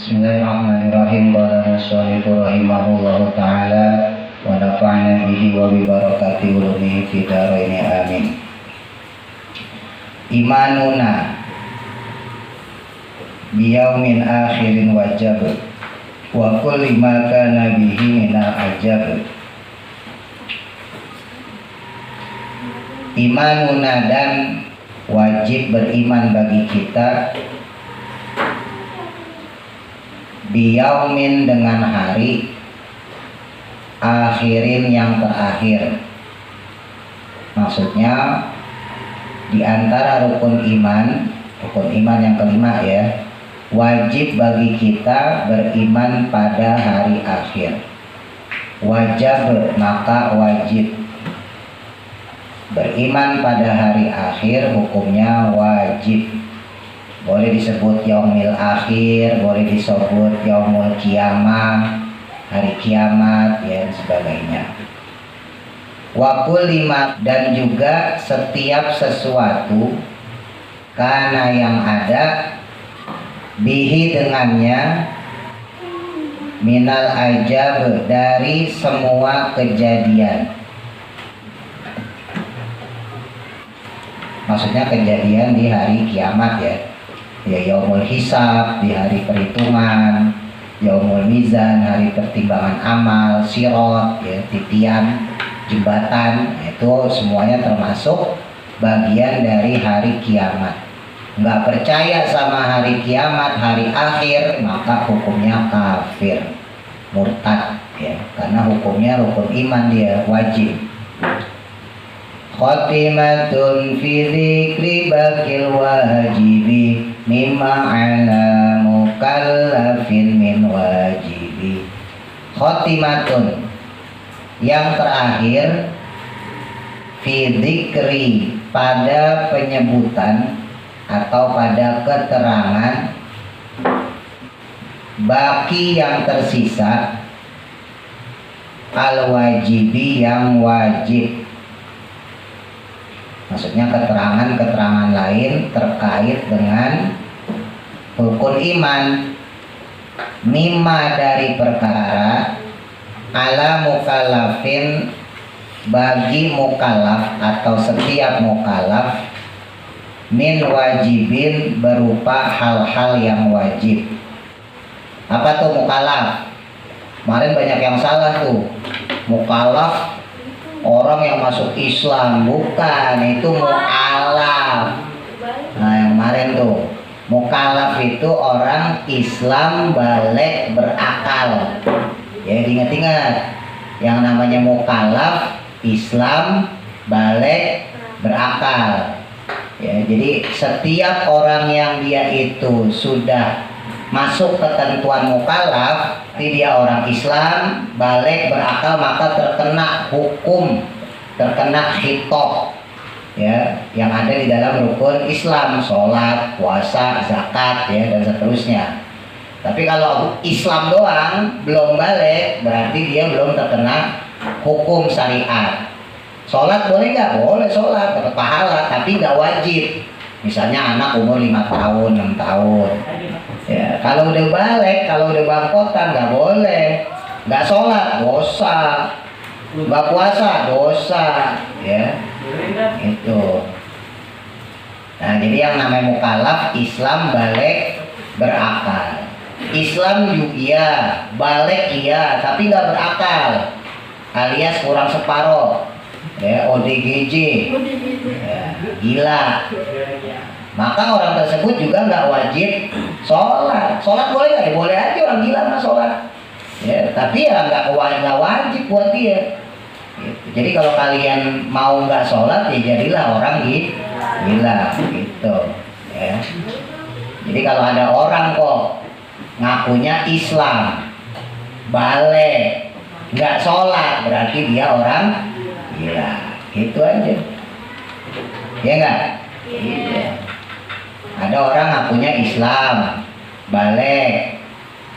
Bismillahirrahmanirrahim. Qala musannifun rahimahullahu ta'ala wa nafa'ana bihi wa bi barakati ulumihi fid dharain amin. Imanuna biyaumin akhirin wajib wa kulli ma kana bihi minal ajab. Imanuna, dan wajib beriman bagi kita biyaumin, dengan hari akhirin, yang terakhir. Maksudnya di antara rukun iman yang kelima ya, wajib bagi kita beriman pada hari akhir. Wajib, maka wajib beriman pada hari akhir, hukumnya wajib. Boleh disebut yaumil akhir, boleh disebut yaumul kiamah, hari kiamat, ya, dan sebagainya. Wa kullimat, dan juga setiap sesuatu karena yang ada bihi, dengannya, minal ajab, dari semua kejadian. Maksudnya kejadian di hari kiamat ya. Ya, yaumul hisab, di hari perhitungan, yaumul mizan, hari pertimbangan amal, sirot, ya, titian, jembatan, itu semuanya termasuk bagian dari hari kiamat. Nggak percaya sama hari kiamat, hari akhir, maka hukumnya kafir, murtad, ya, karena hukumnya rukun iman, dia wajib. Khotimatun fi dzikri bakil wajibi mimma ala mukallafin min wajibi. Khotimatun, yang terakhir, fi dzikri, pada penyebutan atau pada keterangan, baki, yang tersisa, al wajibi, yang wajib. Maksudnya keterangan-keterangan lain terkait dengan rukun iman, mimma, dari perkara, ala mukallafin, bagi mukallaf atau setiap mukallaf, min wajibin, berupa hal-hal yang wajib. Apa tuh mukallaf? Kemarin banyak yang salah tuh. Mukallaf orang yang masuk Islam, bukan, itu mu'alaf. Nah, yang kemarin tuh, mukallaf itu orang Islam balik berakal. Ya, ingat-ingat, yang namanya mukallaf Islam balik berakal. Ya, jadi setiap orang yang dia itu sudah masuk ketentuan mukallaf, dia orang Islam balik berakal, maka terkena hukum, terkena khitab, ya, yang ada di dalam rukun Islam, sholat, puasa, zakat, ya, dan seterusnya. Tapi kalau Islam doang belum balik, berarti dia belum terkena hukum syariat. Sholat boleh nggak? Boleh sholat, dapat pahala, tapi nggak wajib. Misalnya anak umur 5 tahun, 6 tahun. Ya, kalau udah balik, kalau udah bangkotan, nggak boleh. Nggak sholat, dosa. Nggak puasa, dosa. Ya, itu. Nah, jadi yang namanya mukallaf Islam balik berakal. Islam juga iya, balik iya, tapi nggak berakal, alias kurang separuh. Ya, ODGJ, ya, gila. Maka orang tersebut juga nggak wajib sholat. Sholat boleh nggak? Ya, boleh aja, orang gila mah sholat. Ya, tapi ya nggak wajib buat dia. Gitu. Jadi kalau kalian mau nggak sholat, ya jadilah orang gila, gitu. Ya. Jadi kalau ada orang kok ngakunya Islam, balik, nggak sholat, berarti dia orang gila, gitu aja. Ya enggak? Iya. Ada orang ngakunya Islam, balik,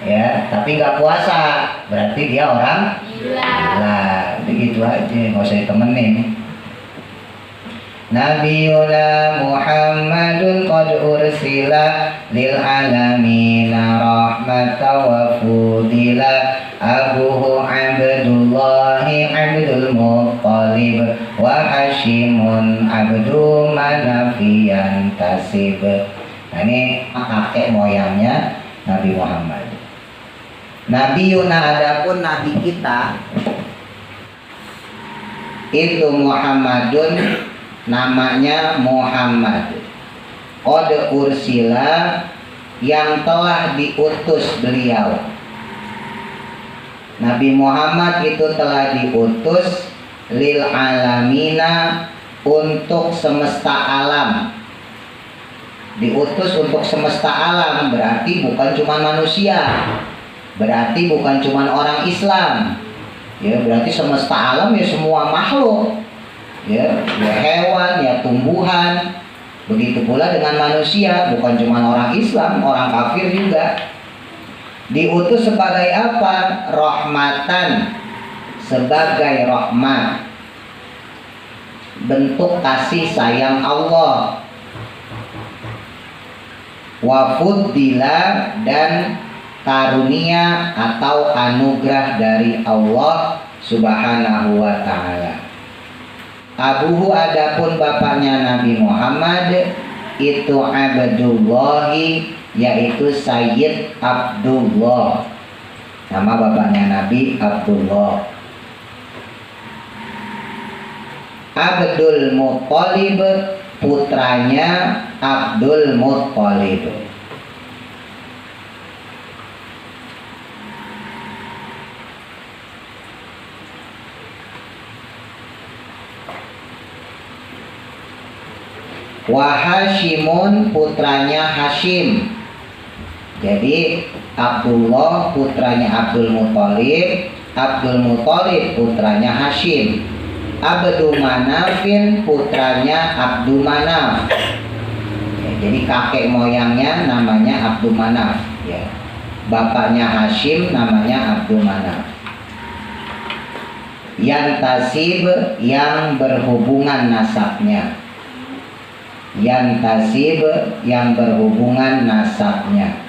ya, tapi nggak puasa, berarti dia orang gila. Begitu aja, nggak usah ditemenin. Nabiyuna Muhammadun qad ursila lil alamina rahmatan wa fudila abuhu Abdullahi Abdul Muttalib wa Hashimun Abdu Manafiyan tasib. Nah, ini kakek moyangnya Nabi Muhammad. Nabiyuna adapun nabi kita itu Muhammadun, namanya Muhammad. Qad ursila, yang telah diutus beliau. Nabi Muhammad itu telah diutus lil alamina, untuk semesta alam. Diutus untuk semesta alam berarti bukan cuma manusia, berarti bukan cuma orang Islam. Ya, berarti semesta alam ya semua makhluk. Ya hewan, ya tumbuhan. Begitu pula dengan manusia, bukan cuma orang Islam, orang kafir juga. Diutus sebagai apa? Rahmatan, sebagai rahmat, bentuk kasih sayang Allah. Wa fuddila, dan karunia atau anugerah dari Allah Subhanahu wa ta'ala. Abuhu adapun bapaknya Nabi Muhammad itu Abdullahi, yaitu Sayyid Abdullah. Nama bapaknya Nabi Abdullah. Abdul Muttalib, putranya Abdul Muttalib. Wa Hashimun, putranya Hashim. Jadi Abdullah putranya Abdul Muttalib, Abdul Muttalib putranya Hashim. Abdu Manafin putranya Abdu Manaf. Ya, jadi kakek moyangnya namanya Abdu Manaf. Ya. Bapaknya Hashim namanya Abdu Manaf. Yang tasib, yang berhubungan nasabnya. Yang tasib, yang berhubungan nasabnya.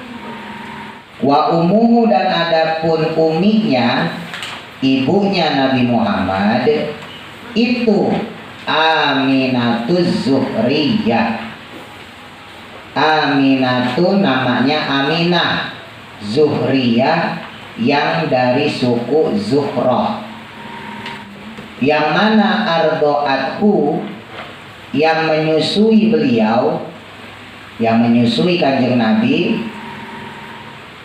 Wa umuhu, dan adapun uminya, ibunya Nabi Muhammad itu Aminatuz Zuhriyah. Aminatu namanya Aminah, Zuhriyah yang dari suku Zuhrah. Yang mana ardo'athu, yang menyusui beliau, yang menyusui kanjeng Nabi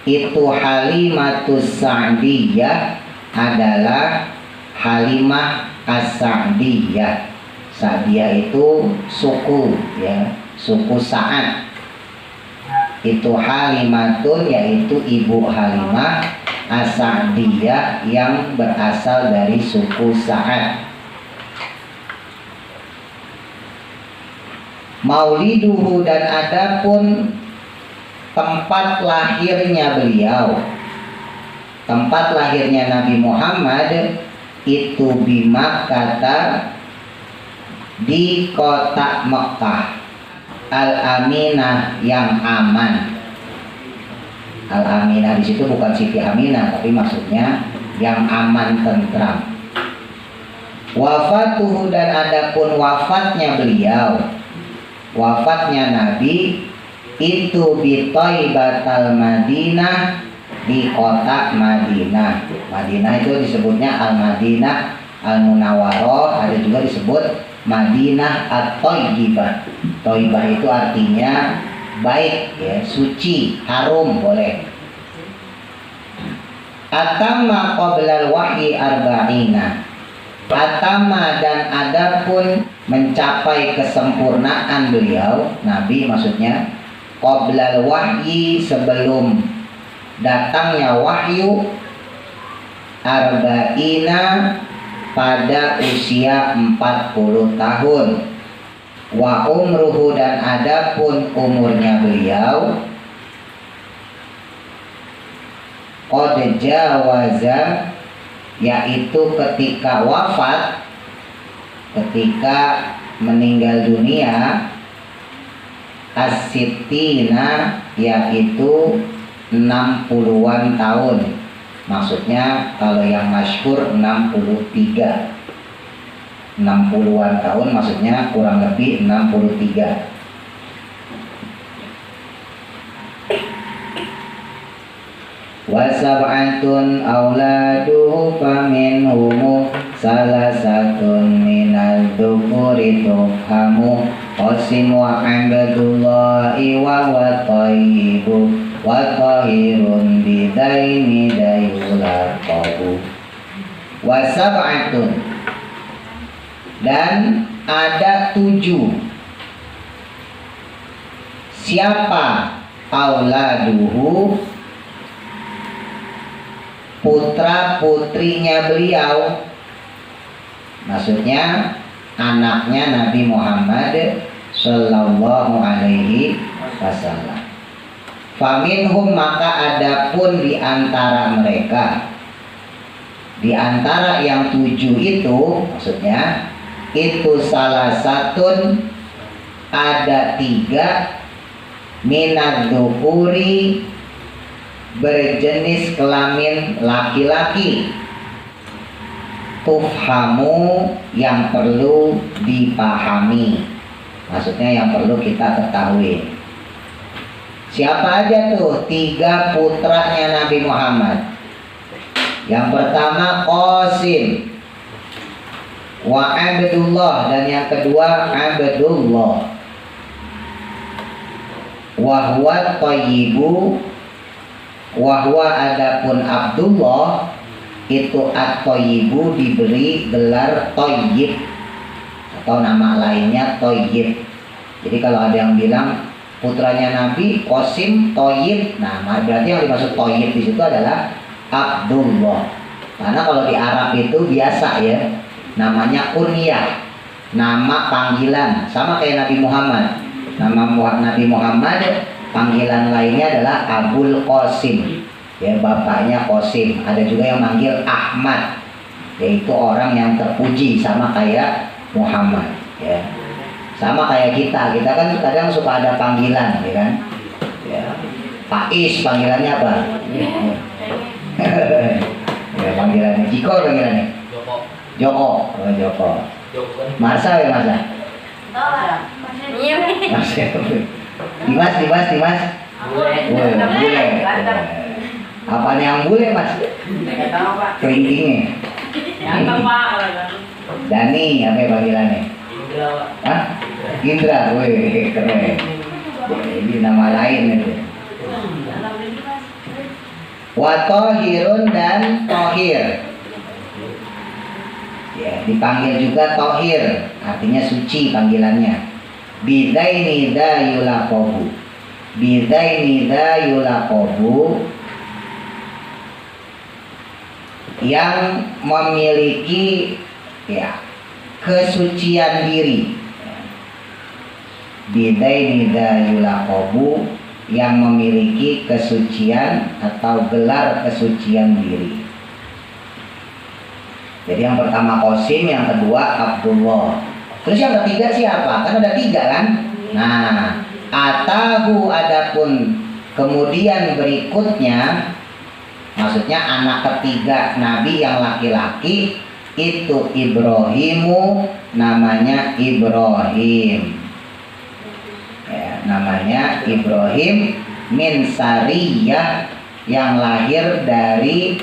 itu Halimatus Sa'diyah, adalah Halimah As-Sa'diyah. Sa'diyah itu suku, ya, suku Sa'ad. Itu Halimatun, yaitu ibu Halimah As-Sa'diyah yang berasal dari suku Sa'ad. Mauliduhu, dan adapun tempat lahirnya beliau, tempat lahirnya Nabi Muhammad itu di Makkah, di kota Mekah. Al-Aminah, yang aman. Al-Aminah di situ bukan Siti Aminah, tapi maksudnya yang aman, tentram. Wafatuhu, dan adapun wafatnya beliau, wafatnya Nabi itu di Thaibatal Madinah, di kota Madinah. Madinah itu disebutnya Al-Madinah Al-Munawwarah, ada juga disebut Madinah At-Thayyibah. Thayyibah itu artinya baik, ya, suci, harum, boleh. Atama qoblal wahyi arba'ina. Atama, dan adapun mencapai kesempurnaan beliau, Nabi maksudnya, qoblal wahyi, sebelum datangnya wahyu, arba'ina, pada usia 40 tahun. Wa umruhu, dan adapun umurnya beliau, qad jawaza, yaitu ketika wafat, ketika meninggal dunia as-sittina, yaitu 60-an tahun. Maksudnya kalau yang masyhur 63. 60-an tahun maksudnya kurang lebih 63. Wasab'atun auladuhu faminhumu salasatun minal dzukuri tufhamu qasim wa abdullahi wa huwa thayyibu wa tahirun bidaini dayulaqabu. Wasab'atun, dan ada 7. Siapa? Auladuhu, putra putrinya beliau, maksudnya anaknya Nabi Muhammad Sallallahu Alaihi Wasallam. Faminhum, maka adapun di antara mereka, di antara yang 7 itu, maksudnya itu salah satu, ada 3 minad dzukuri, berjenis kelamin laki-laki, tufhamu, yang perlu dipahami, maksudnya yang perlu kita ketahui. Siapa aja tuh 3 putranya Nabi Muhammad? Yang pertama Qasim wa Abdullah, dan yang kedua Abdullah. Wa huwa thayyibu, wahwa adapun Abdullah itu at-thayyibu, diberi gelar thayyib atau nama lainnya thayyib. Jadi kalau ada yang bilang putranya Nabi Qasim thayyib, nah berarti yang dimaksud thayyib di situ adalah Abdullah. Karena kalau di Arab itu biasa ya, namanya kunyah, nama panggilan, sama kayak Nabi Muhammad. Nama Nabi Muhammad panggilan lainnya adalah Abul Qasim, ya, bapaknya Qasim. Ada juga yang manggil Ahmad, yaitu orang yang terpuji, sama kayak Muhammad, ya. Sama kayak kita kan kadang suka ada panggilan, ya kan? Ya. Faiz panggilannya apa? Ya, panggilannya Jiko, panggilannya Joko. Joko. Masa ya Masa? Dimas. Bule. Apaan yang bule, Mas? Keringkingnya. Dani, apa panggilannya? Hah? Indra, wih, keren. Ini nama lain itu. Wa Thahirun, dan Thahir. Ya, dipanggil juga Thahir, artinya suci panggilannya. Bidaini dayulaqabu. Bidaini dayulaqabu, yang memiliki ya kesucian diri. Bidaini dayulaqabu, yang memiliki kesucian atau gelar kesucian diri. Jadi yang pertama Qasim, yang kedua Abdullah. Terus yang ketiga siapa? Kan ada 3 kan? Nah, atahu, adapun kemudian berikutnya, maksudnya anak ketiga Nabi yang laki-laki itu Ibrahimu, namanya Ibrahim. Ya, namanya Ibrahim min Sariyah, yang lahir dari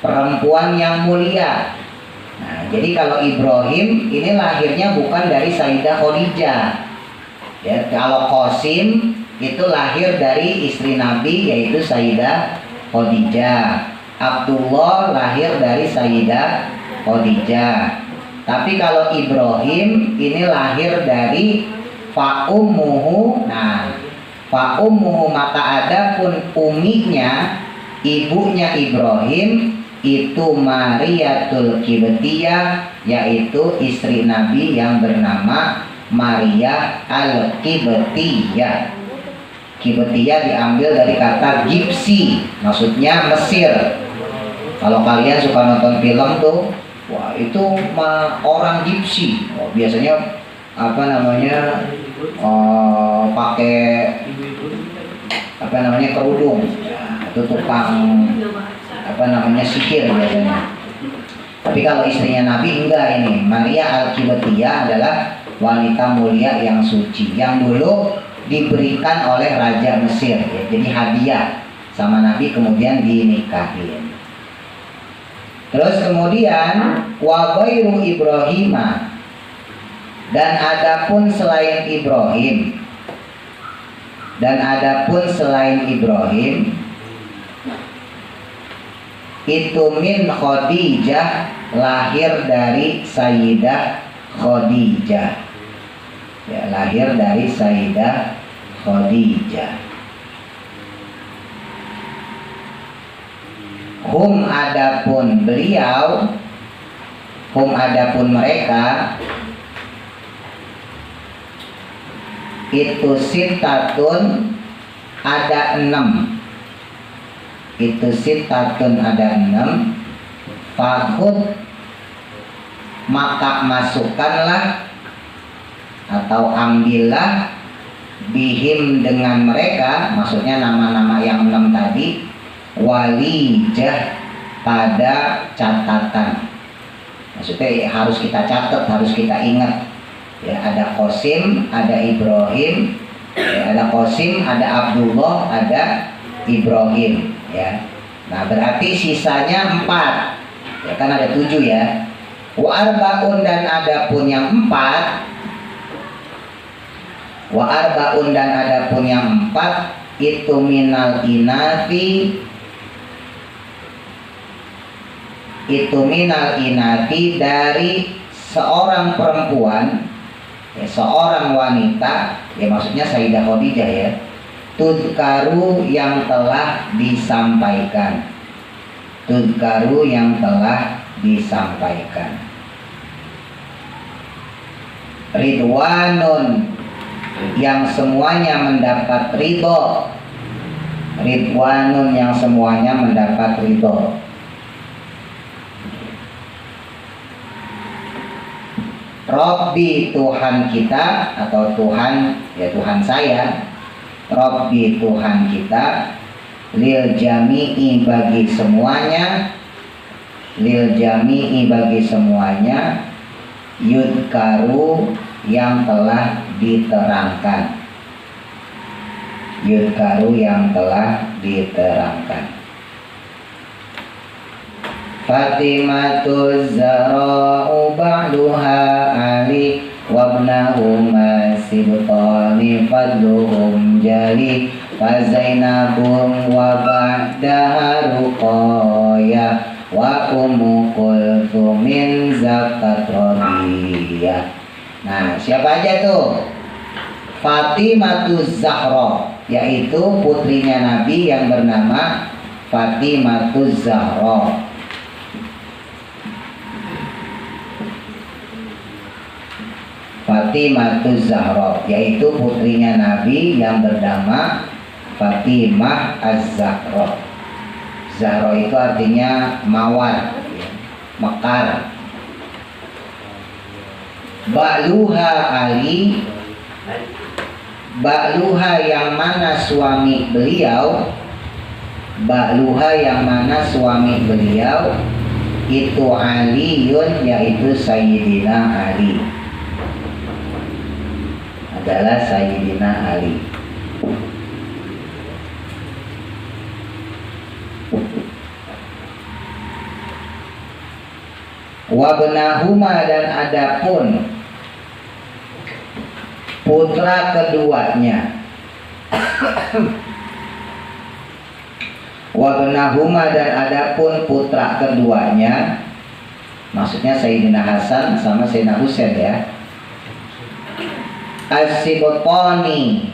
perempuan yang mulia. Nah, jadi kalau Ibrahim ini lahirnya bukan dari Sayyidah Khadijah. Ya, kalau Qasim itu lahir dari istri Nabi, yaitu Sayyidah Khadijah. Abdullah lahir dari Sayyidah Khadijah. Tapi kalau Ibrahim ini lahir dari fa'ummuhu. Nah, fa'ummuhu, maka adapun uminya, ibunya Ibrahim itu Mariyatul Qibtiyah, yaitu istri Nabi yang bernama Maria Al-Qibtiyah. Qibtiyah diambil dari kata Gipsi, maksudnya Mesir. Kalau kalian suka nonton film tuh, wah itu orang Gipsi. Biasanya apa namanya pakai apa namanya kerudung, itu tukang apa namanya sihir biasanya. Tapi kalau istrinya Nabi enggak, ini Maria Al-Qibtiyah adalah wanita mulia yang suci yang dulu diberikan oleh Raja Mesir ya. Jadi hadiah sama Nabi kemudian dinikahin. Terus kemudian wa ghairu Ibrahima, dan adapun selain Ibrahim, itu min Khadijah, lahir dari Sayyidah Khadijah ya, lahir dari Sayyidah Khadijah. Hum adapun beliau, hum adapun mereka, itu sitatun ada 6, itu sitatun ada 6, fakhud maka masukkanlah atau ambillah bihim dengan mereka, maksudnya nama-nama yang 6 tadi, walijah pada catatan, maksudnya harus kita catat, harus kita ingat ya. Ada Qasim, ada Ibrahim ya, ada Qasim, ada Abdullah, ada Ibrahim ya. Nah berarti sisanya 4 ya, kan ada 7 ya. Wa arbaun, dan adapun yang 4, wa arbaun, dan adapun yang 4 itu minal inafi, itu minal inati dari seorang perempuan ya, seorang wanita ya, maksudnya Sayyidah Khadijah ya, tudkaru yang telah disampaikan, tudkaru yang telah disampaikan. Ridwanun, yang semuanya mendapat ridho, ridwanun, yang semuanya mendapat ridho. Rabbi, Tuhan kita, atau Tuhan ya, Tuhan saya. Rabbi, Tuhan kita, lil jami'i, bagi semuanya, lil jami'i, bagi semuanya, yudkaru, yang telah diterangkan, yudkaru, yang telah diterangkan. Fatimatu Zara'u ba'duha Ali wabnahuma sibtani fadluhum jali Fazainabum wa ba'daha Ruqaya wa Ummu Kulthumin zakat Radiyah. Nah siapa aja tuh? Fatimatu Zahra, yaitu putrinya Nabi yang bernama Fatimatu Zahra. Fatimatu Zahra, yaitu putrinya Nabi yang bernama Fatimah Az-Zahra. Zahra itu artinya mawar, mekar. Ba'luha Ali, ba'luha yang mana suami beliau, ba'luha yang mana suami beliau, itu Aliyun, yaitu Sayyidina Ali, adalah Sayyidina Ali. Wabnahuma, dan adapun putra keduanya. Wabnahuma, dan adapun putra keduanya, maksudnya Sayyidina Hasan sama Sayyidina Husain ya. As-Sibtani,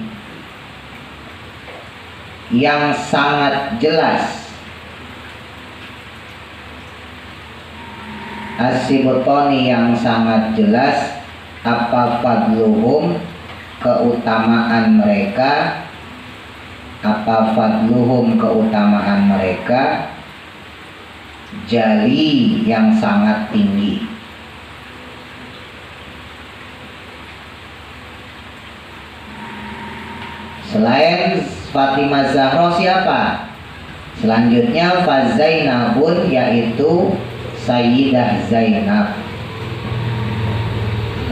yang sangat jelas, As-Sibtani yang sangat jelas, apa fadluhum, keutamaan mereka, apa fadluhum, keutamaan mereka, jali, yang sangat tinggi. Selain Fatimah Zahra siapa? Selanjutnya Fazainabun, yaitu Sayyidah Zainab,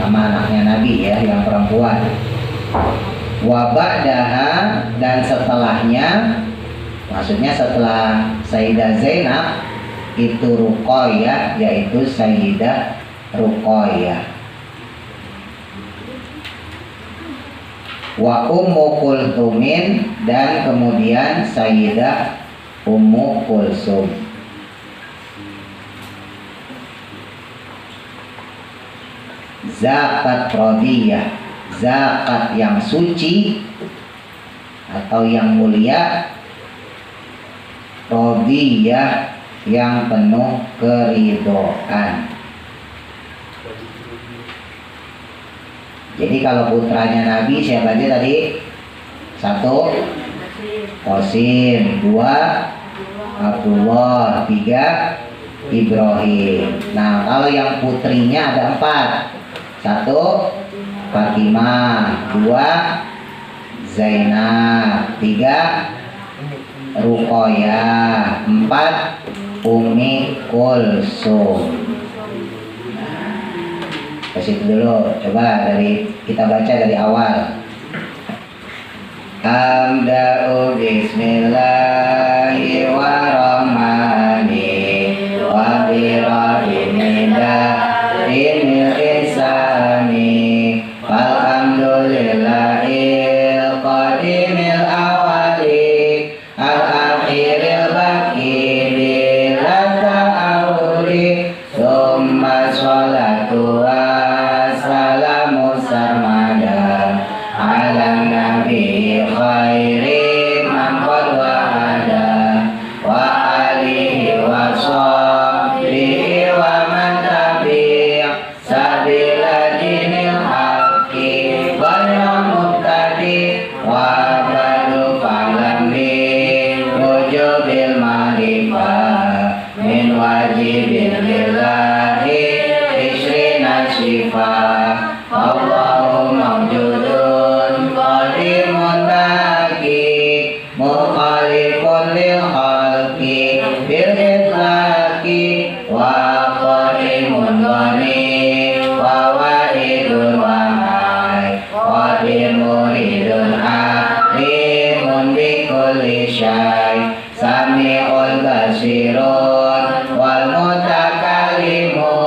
nama anaknya Nabi ya, yang perempuan. Wa ba'daha, dan setelahnya, maksudnya setelah Sayyidah Zainab itu Ruqayyah, yaitu Sayyidah Ruqayyah. Wa Ummu Kulthumin, dan kemudian Sayyidah Ummu Kulsum. Zakat rodiyah, zakat yang suci atau yang mulia, rodiyah yang penuh keridhaan. Jadi kalau putranya Nabi siapa aja tadi? 1 Qasim, 2 Abdullah, 3 Ibrahim. Nah kalau yang putrinya ada 4. 1 Fatimah, 2 Zainab, 3 Ruqayyah, 4 Ummi Kulsum. Ke situ dulu, coba kita baca dari awal. Amda'u bismillahirrahmanirrahim wa birahimillah isani alhamdulillahil qadimil awali al-akhiril baqi bila ta'awuli summa sholatu wassalamu sarmada ala nabi khairi man qad wa'ada wa alihi wa sahbihi wa man tabi' sabila dinil haqqi wa mubtadi wa badu falam bi wujubil ma'rifah min wajibin lillahi isrina sifah Allahumma mawjudun qadimun baqi mukhalifun lil khalqi bil itlaqi wa qadimun ghani wa wahidun wahai qadir muridun alimun bi kulli syai sami'ul basirun wal mutakallimu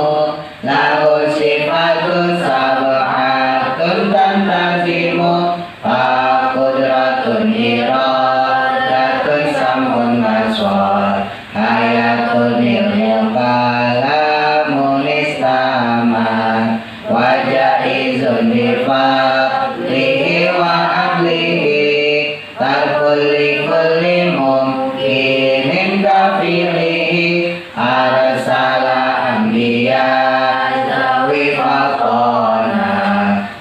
lahu sifatun sab'atun tantazimu qudratun iradatun sam'un basar hayatun ilmu kalamun istaman wa jaizun bifadlihi wa amlihi tarkulli kulli mumkinin kafilihi arsala anbiya zawi faqona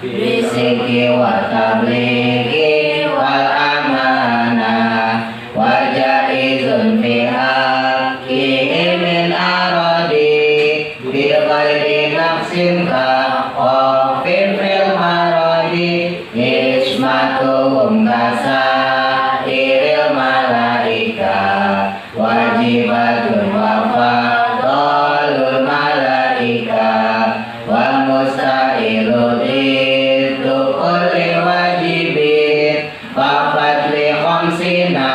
bisiki wa tablighi wal amanah wa jaizun fi haqqihi min aradi bi ghairi nafsin ka khafin fil maradi ismatuhum kasairil malaika wajibatun wa fadalul malaika wal musta'ilu itu kulli wajibin wa fadli khamsina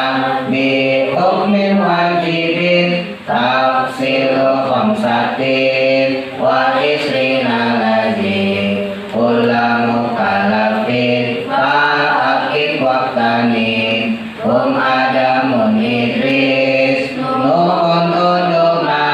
bi hukmin wajibin tafsilu khamsatin wa isrina lazim ulamu kalafin fa'akid waqtanin hum adamun idris nuhun uduma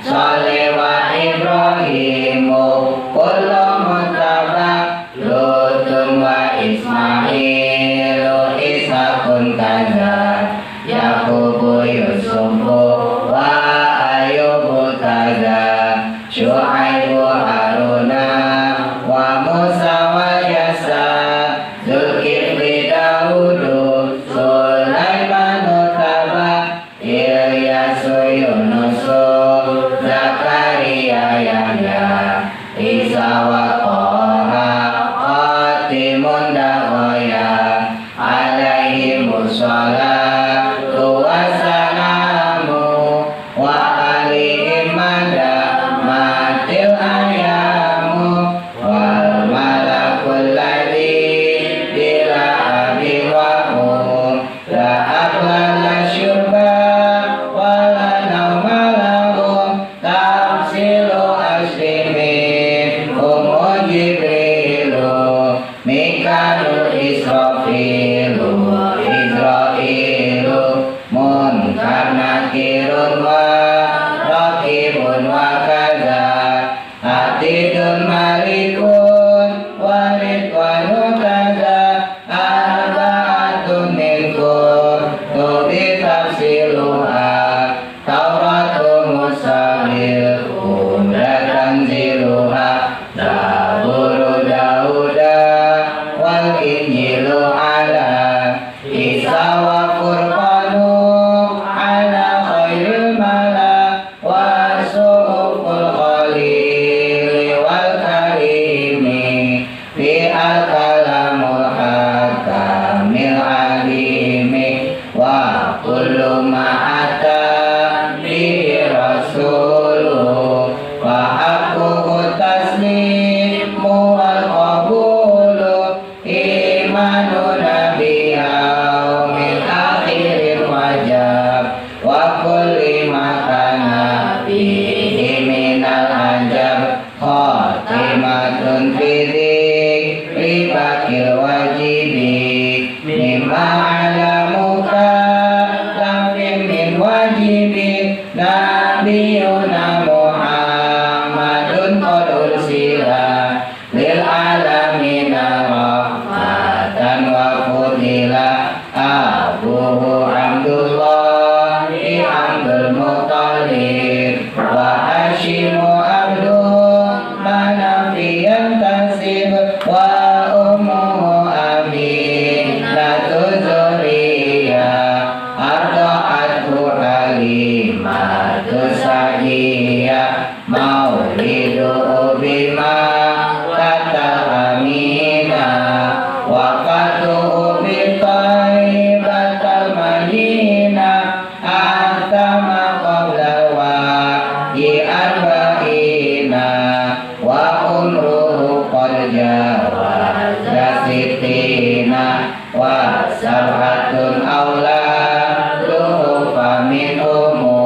salih wa ibrahimu kullu mutabak lutun wa ismailu isakun kaza yakubu yusufu wa ayubu kaza syu'aibu haruna wa musa wa yasa zulkifli daudu sulaiman alaihimus salatu wassalamu wa alaihim madamatil ayamu wal malakul ladzi bila abiwahu la aklala syurba wala naumalahu tafsilu aslimin umu jibrilu mikalu israfilu israilu munkar nakirun wa rakibun wa kaza atidun malikun waridwanu kaza arbaatun minkum tubi tafsiluha tauratu musawir umratan ziluha zaburu dauda wal injilu ala isa wa furqanu ala khairil mala wa suhuful khalili wal karimi fi al-kalamul hakamil alimi wa kullu ma'ata bihi rasuluh wa haqqu taslimu wal qabulu imanu nabiyau min akhirin wajab wa kulli makana bihi minal ajab khatimatun fi dzikri bakil wajibi mimma alamuka lafin min wajibi nabiyuna muhammadun qad ursila lil alamina rahmatan wa fudila abuhu abdullahi abdul muttalib wa hashimu abdul manafiyan tasib wa ummuhu aminatu zuriyah arda'atu halimatu sa'iyah maulidu bima kata amina waqatu bi taibatal madina atama qabla wa arba'ina wa umruhu qad jawaza sittina wa sab'atun auladuhu faminhumu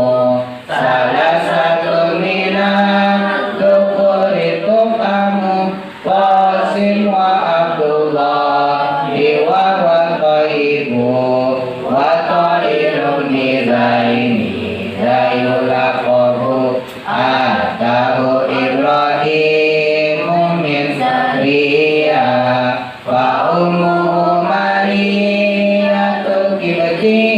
salasatun minan dukuri tukamu Qasim wa Abdullah wa Qaibu wa Ta'irun nizaini zayul aqabu atahu Ibrahimu min Sariya wa ummu Mariyatul Kibti